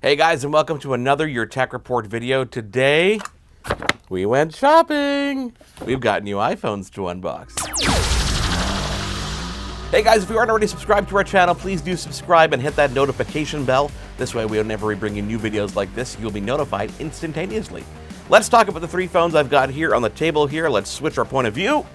Hey guys, and welcome to another Your Tech Report video. Today, we went shopping. We've got new iPhones to unbox. Hey guys, if you aren't already subscribed to our channel, please do subscribe and hit that notification bell. This way, whenever we bring you new videos like this, you'll be notified instantaneously. Let's talk about the three phones I've got here on the table here. Let's switch our point of view.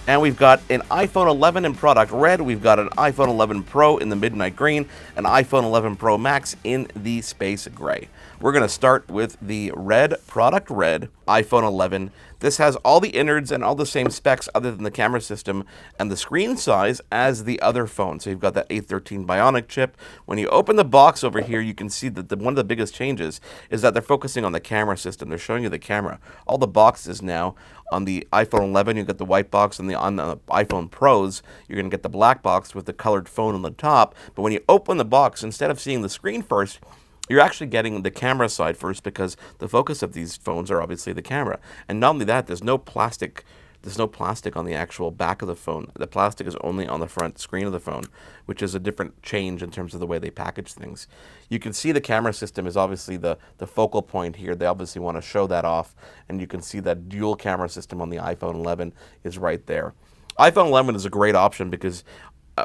And we've got an iPhone 11 in product red, we've got an iPhone 11 Pro in the midnight green, an iPhone 11 Pro Max in the space gray. We're going to start with the red, product red, iPhone 11. This has all the innards and all the same specs other than the camera system and the screen size as the other phone. So you've got that A13 Bionic chip. When you open the box over here, you can see that one of the biggest changes is that they're focusing on the camera system. They're showing you the camera. All the boxes now on the iPhone 11, you get the white box, and on the iPhone Pros, you're going to get the black box with the colored phone on the top. But when you open the box, instead of seeing the screen first, you're actually getting the camera side first because the focus of these phones are obviously the camera. And not only that, there's no plastic on the actual back of the phone. The plastic is only on the front screen of the phone, which is a different change in terms of the way they package things. You can see the camera system is obviously the focal point here. They obviously want to show that off, and you can see that dual camera system on the iPhone 11 is right there. iPhone 11 is a great option because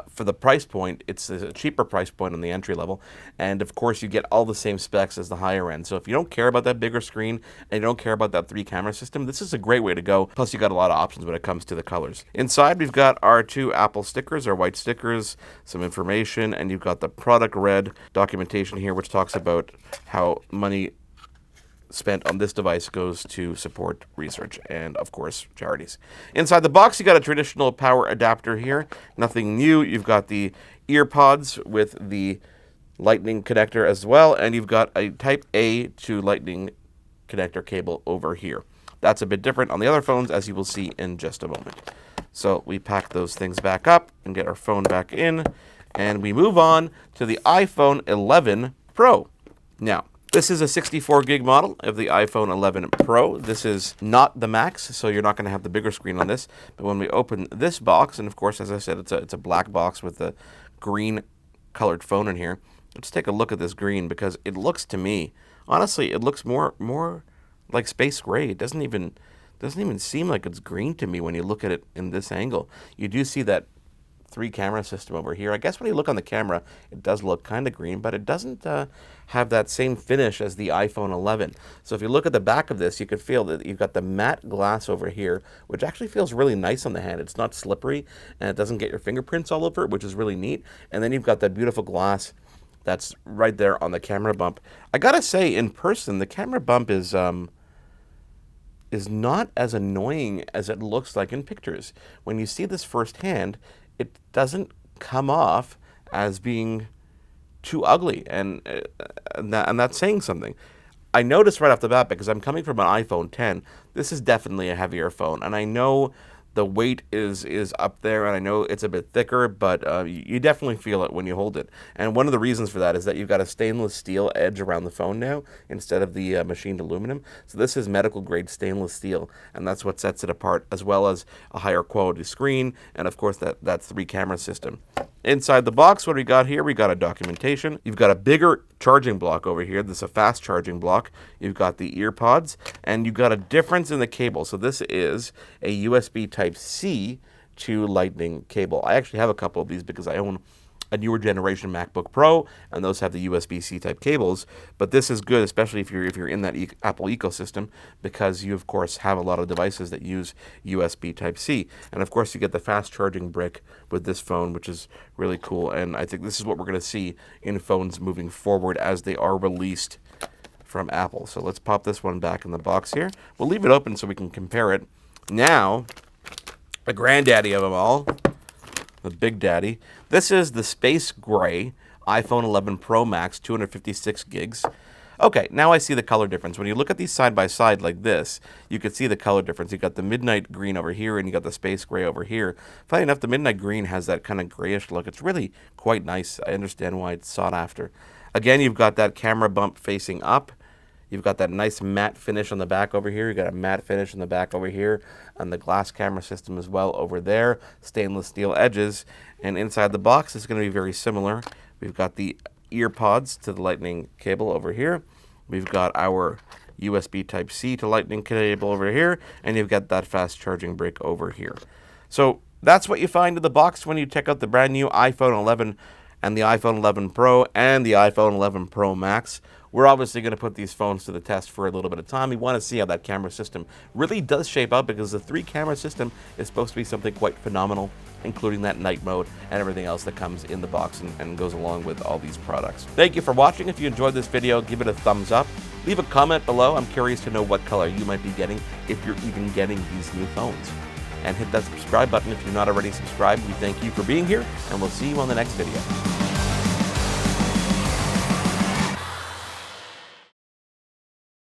for the price point, it's a cheaper price point on the entry level, and of course you get all the same specs as the higher end. So if you don't care about that bigger screen and you don't care about that 3-camera system, this is a great way to go. Plus you got a lot of options when it comes to the colors. Inside we've got our two Apple stickers, our white stickers, some information, and you've got the product red documentation here, which talks about how money spent on this device goes to support research and, of course, charities. Inside the box, you got a traditional power adapter here. Nothing new. You've got the ear pods with the lightning connector as well, and you've got a Type A to lightning connector cable over here. That's a bit different on the other phones, as you will see in just a moment. So we pack those things back up and get our phone back in, and we move on to the iPhone 11 Pro. Now, this is a 64 gig model of the iPhone 11 Pro. This is not the Max, so you're not going to have the bigger screen on this. But when we open this box, and of course, as I said, it's a black box with a green colored phone in here. Let's take a look at this green because it looks to me, honestly, it looks more like space gray. It doesn't even seem like it's green to me when you look at it in this angle. You do see that 3-camera system over here. I guess when you look on the camera, it does look kind of green, but it doesn't have that same finish as the iPhone 11. So if you look at the back of this, you can feel that you've got the matte glass over here, which actually feels really nice on the hand. It's not slippery, and it doesn't get your fingerprints all over it, which is really neat. And then you've got that beautiful glass that's right there on the camera bump. I gotta say, in person, the camera bump is not as annoying as it looks like in pictures. When you see this firsthand, it doesn't come off as being too ugly, and that's saying something. I noticed right off the bat, because I'm coming from an iPhone 10, this is definitely a heavier phone, and I know the weight is up there, and I know it's a bit thicker, but you definitely feel it when you hold it. And one of the reasons for that is that you've got a stainless steel edge around the phone now instead of the machined aluminum. So this is medical grade stainless steel, and that's what sets it apart, as well as a higher quality screen, and of course that 3-camera system. Inside the box, what do we got here? We got a documentation. You've got a bigger charging block over here. This is a fast charging block. You've got the ear pods, and you've got a difference in the cable. So this is a USB Type-C to Lightning cable. I actually have a couple of these because I own a newer generation MacBook Pro, and those have the USB-C type cables. But this is good, especially if you're in that Apple ecosystem, because you of course have a lot of devices that use USB Type-C. And of course you get the fast charging brick with this phone, which is really cool. And I think this is what we're going to see in phones moving forward as they are released from Apple. So let's pop this one back in the box here. We'll leave it open so we can compare it. Now, the granddaddy of them all, the big daddy. This is the space gray iPhone 11 Pro Max, 256 gigs. Okay, now I see the color difference. When you look at these side by side like this, you can see the color difference. You got the midnight green over here, and you got the space gray over here. Funny enough, the midnight green has that kind of grayish look. It's really quite nice. I understand why it's sought after. Again, you've got that camera bump facing up. You've got that nice matte finish on the back over here. You've got a matte finish on the back over here, and the glass camera system as well over there. Stainless steel edges. And inside the box is going to be very similar. We've got the ear pods to the lightning cable over here. We've got our USB Type-C to lightning cable over here, and you've got that fast charging brick over here. So that's what you find in the box when you check out the brand new iPhone 11 and the iPhone 11 Pro and the iPhone 11 Pro Max. We're obviously going to put these phones to the test for a little bit of time. We want to see how that camera system really does shape up, because the 3-camera system is supposed to be something quite phenomenal, including that night mode and everything else that comes in the box and goes along with all these products. Thank you for watching. If you enjoyed this video, give it a thumbs up. Leave a comment below. I'm curious to know what color you might be getting, if you're even getting these new phones. And hit that subscribe button if you're not already subscribed. We thank you for being here, and we'll see you on the next video.